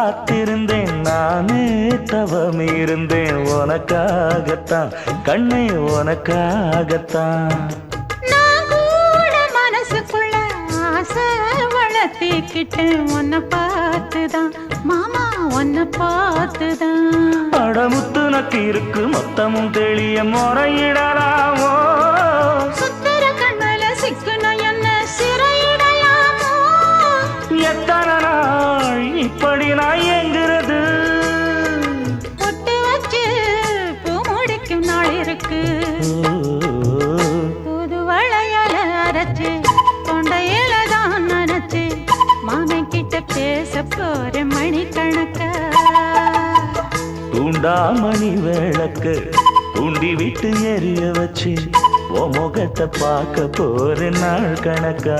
காத்திருந்தேன் நானே தவம் இருந்தேன் உனக்காகத்தான் கண்ணே உனக்காகத்தான் நான் கூட மனசுக்குள்ள ஆசை வளர்த்திக்கிட்டேன் உன்னை பார்த்துதான் மாமா உன்னை பார்த்துதான் அடமுத்து நக்கு இருக்கு மொத்தமும் தெளிய முறையிடலாமோ சுத்தர கண்மல சிக்கன என்ன சிறையிடையாமோ எத்தனை நாள் இப்படி நான் எங்கிறது பொட்டு வச்சு பூ முடிக்கும் நாள் இருக்கு புது வளையல அரைச்சு தொண்டையில தான் நினைச்சு மாமன் கிட்ட பேச போற மணிக்கணக்கா தூண்டாமணி விளக்கு தூண்டி விட்டு எரிய வச்சு உன் முகத்தை பார்க்க போற நாள் கணக்கா